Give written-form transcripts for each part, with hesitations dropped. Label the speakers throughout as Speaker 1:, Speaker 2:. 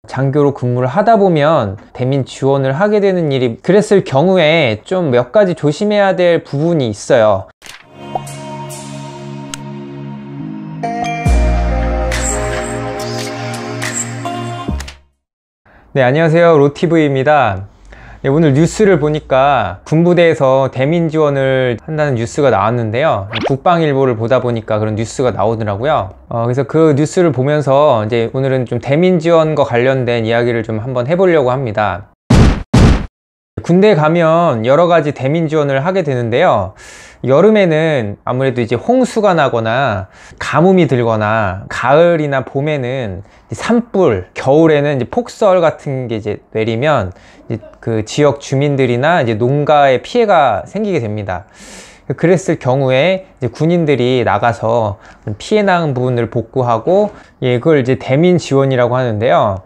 Speaker 1: 장교로 근무를 하다 보면 대민 지원을 하게 되는 일이 그랬을 경우에 좀 몇 가지 조심해야 될 부분이 있어요. 네, 안녕하세요. 로티브입니다. 네, 오늘 뉴스를 보니까 군부대에서 대민 지원을 한다는 뉴스가 나왔는데요. 국방일보를 보다 보니까 그런 뉴스가 나오더라고요. 그래서 그 뉴스를 보면서 이제 오늘은 좀 대민 지원과 관련된 이야기를 좀 한번 해보려고 합니다. 군대에 가면 여러 가지 대민 지원을 하게 되는데요. 여름에는 아무래도 이제 홍수가 나거나 가뭄이 들거나, 가을이나 봄에는 산불, 겨울에는 이제 폭설 같은 게 이제 내리면 이제 그 지역 주민들이나 이제 농가에 피해가 생기게 됩니다. 그랬을 경우에 이제 군인들이 나가서 피해 나은 부분을 복구하고, 그걸 이제 대민 지원이라고 하는데요.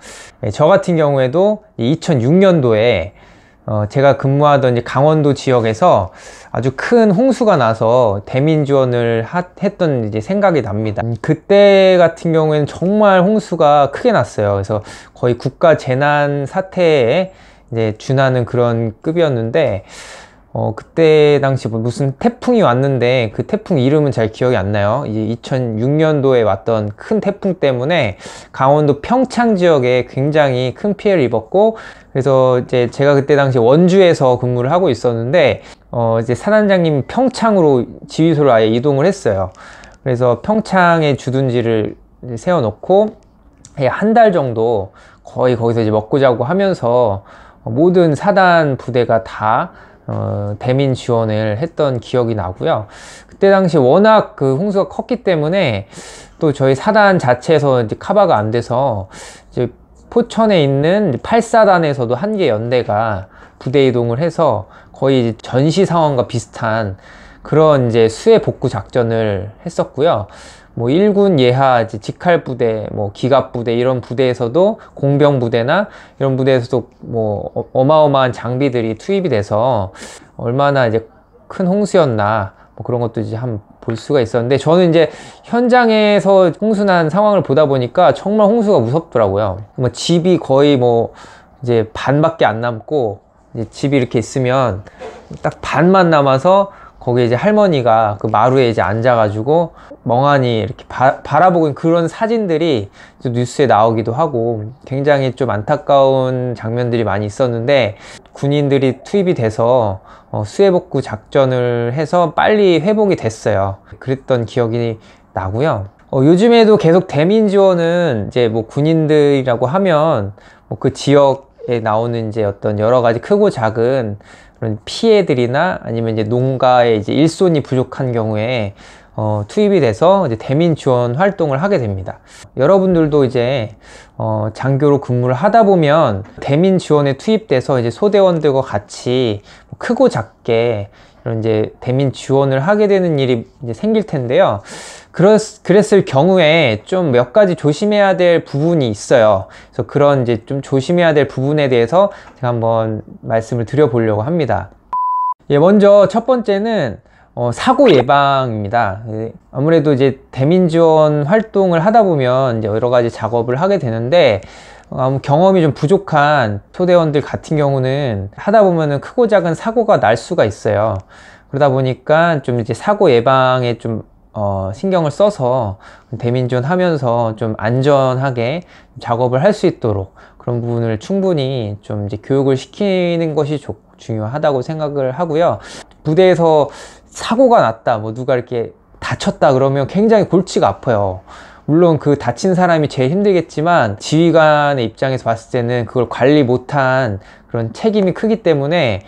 Speaker 1: 저 같은 경우에도 2006년도에 제가 근무하던 이제 강원도 지역에서 아주 큰 홍수가 나서 대민 지원을 했던 이제 생각이 납니다. 그때 같은 경우에는 정말 홍수가 크게 났어요. 그래서 거의 국가 재난 사태에 이제 준하는 그런 급이었는데, 그때 당시 무슨 태풍이 왔는데 그 태풍 이름은 잘 기억이 안 나요. 이제 2006년도에 왔던 큰 태풍 때문에 강원도 평창 지역에 굉장히 큰 피해를 입었고, 그래서 이제 제가 그때 당시 원주에서 근무를 하고 있었는데, 이제 사단장님 평창으로 지휘소를 아예 이동을 했어요. 그래서 평창에 주둔지를 세워놓고 한 달 정도 거의 거기서 이제 먹고 자고 하면서 모든 사단 부대가 다 대민 지원을 했던 기억이 나고요. 그때 당시 워낙 그 홍수가 컸기 때문에 또 저희 사단 자체에서 이제 커버가 안 돼서 이제 포천에 있는 8사단에서도 한 개 연대가 부대 이동을 해서 거의 이제 전시 상황과 비슷한 그런 이제 수해 복구 작전을 했었고요. 뭐 1군 예하 이제 직할 부대, 뭐 기갑 부대 이런 부대에서도, 공병 부대나 이런 부대에서도 뭐 어마어마한 장비들이 투입이 돼서 얼마나 이제 큰 홍수였나 뭐 그런 것도 이제 한번 볼 수가 있었는데, 저는 이제 현장에서 홍수난 상황을 보다 보니까 정말 홍수가 무섭더라고요. 뭐 집이 거의 뭐 이제 반밖에 안 남고, 이제 집이 이렇게 있으면 딱 반만 남아서 거기에 이제 할머니가 그 마루에 이제 앉아가지고 멍하니 이렇게 바라보고 있는 그런 사진들이 뉴스에 나오기도 하고, 굉장히 좀 안타까운 장면들이 많이 있었는데, 군인들이 투입이 돼서 수해복구 작전을 해서 빨리 회복이 됐어요. 그랬던 기억이 나고요. 요즘에도 계속 대민 지원은 이제 뭐 군인들이라고 하면 뭐 그 지역에 나오는 이제 어떤 여러 가지 크고 작은 그런 피해들이나 아니면 이제 농가에 이제 일손이 부족한 경우에 투입이 돼서 이제 대민 지원 활동을 하게 됩니다. 여러분들도 이제 장교로 근무를 하다 보면 대민 지원에 투입돼서 이제 소대원들과 같이 크고 작게 이런 이제 대민 지원을 하게 되는 일이 이제 생길 텐데요. 그랬을 경우에 좀 몇 가지 조심해야 될 부분이 있어요. 그래서 그런 이제 좀 조심해야 될 부분에 대해서 제가 한번 말씀을 드려보려고 합니다. 먼저 첫 번째는 사고 예방입니다. 아무래도 이제 대민 지원 활동을 하다 보면 이제 여러 가지 작업을 하게 되는데, 경험이 좀 부족한 소대원들 같은 경우는 하다 보면은 크고 작은 사고가 날 수가 있어요. 그러다 보니까 좀 이제 사고 예방에 좀 신경을 써서 대민 지원 하면서 좀 안전하게 작업을 할 수 있도록 그런 부분을 충분히 좀 이제 교육을 시키는 것이 중요하다고 생각을 하고요. 부대에서 사고가 났다, 뭐 누가 이렇게 다쳤다 그러면 굉장히 골치가 아파요. 물론 그 다친 사람이 제일 힘들겠지만 지휘관의 입장에서 봤을 때는 그걸 관리 못한 그런 책임이 크기 때문에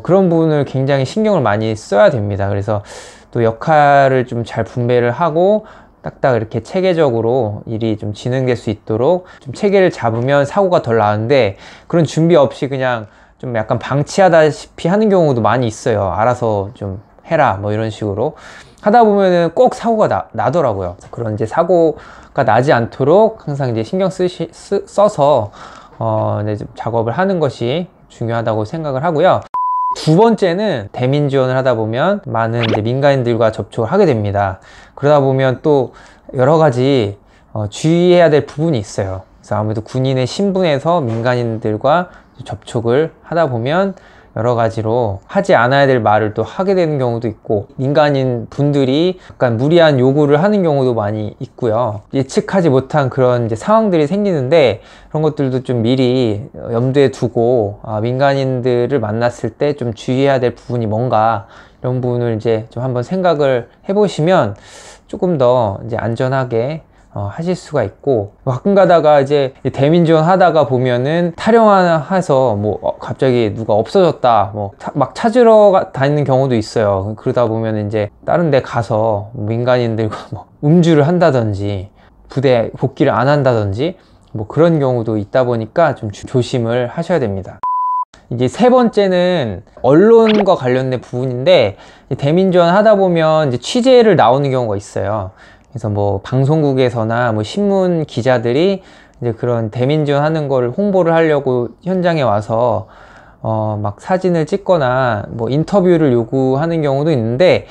Speaker 1: 그런 부분을 굉장히 신경을 많이 써야 됩니다. 그래서 또 역할을 좀 잘 분배를 하고 딱딱 이렇게 체계적으로 일이 좀 진행될 수 있도록 좀 체계를 잡으면 사고가 덜 나는데, 그런 준비 없이 그냥 좀 약간 방치하다시피 하는 경우도 많이 있어요. 알아서 좀 해라 뭐 이런 식으로 하다 보면은 꼭 사고가 나더라고요. 그런 이제 사고가 나지 않도록 항상 이제 신경 써서 이제 좀 작업을 하는 것이 중요하다고 생각을 하고요. 두 번째는 대민 지원을 하다 보면 많은 이제 민간인들과 접촉을 하게 됩니다. 그러다 보면 또 여러 가지 주의해야 될 부분이 있어요. 그래서 아무래도 군인의 신분에서 민간인들과 접촉을 하다 보면 여러 가지로 하지 않아야 될 말을 또 하게 되는 경우도 있고, 민간인 분들이 약간 무리한 요구를 하는 경우도 많이 있고요. 예측하지 못한 그런 이제 상황들이 생기는데, 그런 것들도 좀 미리 염두에 두고 민간인들을 만났을 때 좀 주의해야 될 부분이 뭔가, 이런 부분을 이제 좀 한번 생각을 해보시면 조금 더 이제 안전하게 하실 수가 있고, 가끔 가다가 이제 대민지원 하다가 보면은 타령해서 뭐 갑자기 누가 없어졌다 뭐 막 찾으러 다니는 경우도 있어요. 그러다 보면 이제 다른 데 가서 민간인들과 뭐 음주를 한다든지 부대 복귀를 안 한다든지 뭐 그런 경우도 있다 보니까 좀 조심을 하셔야 됩니다. 이제 세 번째는 언론과 관련된 부분인데, 대민지원 하다 보면 이제 취재를 나오는 경우가 있어요. 그래서 뭐 방송국에서나 뭐 신문 기자들이 이제 그런 대민지원 하는 거를 홍보를 하려고 현장에 와서 막 사진을 찍거나 뭐 인터뷰를 요구하는 경우도 있는데,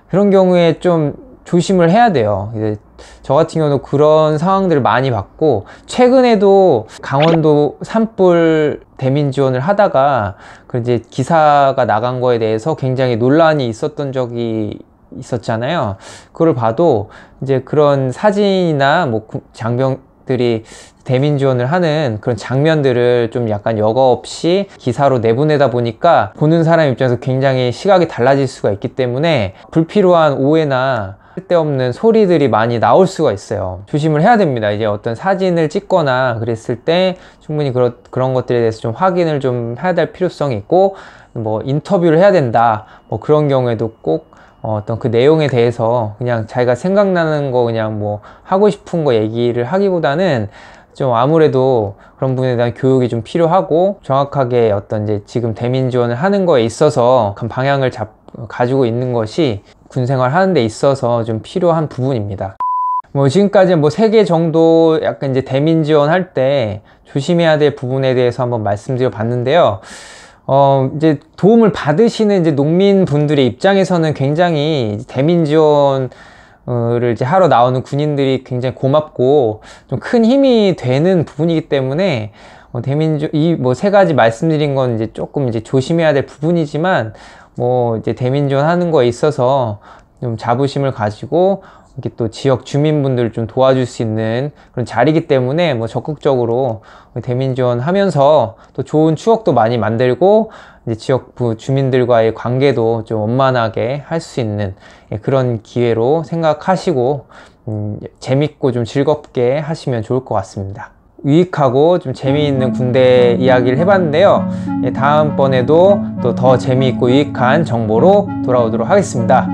Speaker 1: 그런 경우에 좀 조심을 해야 돼요. 이제 저 같은 경우는 그런 상황들을 많이 봤고, 최근에도 강원도 산불 대민 지원을 하다가 그 이제 기사가 나간 거에 대해서 굉장히 논란이 있었던 적이 있었잖아요. 그걸 봐도 이제 그런 사진이나 뭐 장병들이 대민 지원을 하는 그런 장면들을 좀 약간 여과 없이 기사로 내보내다 보니까 보는 사람 입장에서 굉장히 시각이 달라질 수가 있기 때문에 불필요한 오해나 쓸데없는 소리들이 많이 나올 수가 있어요. 조심을 해야 됩니다. 이제 어떤 사진을 찍거나 그랬을 때 충분히 그런 것들에 대해서 좀 확인을 좀 해야 될 필요성이 있고, 뭐 인터뷰를 해야 된다 뭐 그런 경우에도 꼭 어떤 그 내용에 대해서 그냥 자기가 생각나는 거 그냥 뭐 하고 싶은 거 얘기를 하기보다는 좀 아무래도 그런 부분에 대한 교육이 좀 필요하고, 정확하게 어떤 이제 지금 대민 지원을 하는 거에 있어서 그 방향을 가지고 있는 것이 군 생활 하는 데 있어서 좀 필요한 부분입니다. 뭐 지금까지 뭐 3개 정도 약간 이제 대민 지원 할 때 조심해야 될 부분에 대해서 한번 말씀드려 봤는데요. 이제 도움을 받으시는 이제 농민분들의 입장에서는 굉장히 대민 지원을 이제 하러 나오는 군인들이 굉장히 고맙고 좀 큰 힘이 되는 부분이기 때문에 이 뭐 3가지 말씀드린 건 이제 조금 이제 조심해야 될 부분이지만, 뭐 이제 대민 지원 하는 거에 있어서 좀 자부심을 가지고 이렇게 또 지역 주민분들을 좀 도와줄 수 있는 그런 자리이기 때문에 뭐 적극적으로 대민 지원하면서 또 좋은 추억도 많이 만들고, 이제 지역 주민들과의 관계도 좀 원만하게 할 수 있는 그런 기회로 생각하시고 재밌고 좀 즐겁게 하시면 좋을 것 같습니다. 유익하고 좀 재미있는 군대 이야기를 해봤는데요. 다음번에도 또 더 재미있고 유익한 정보로 돌아오도록 하겠습니다.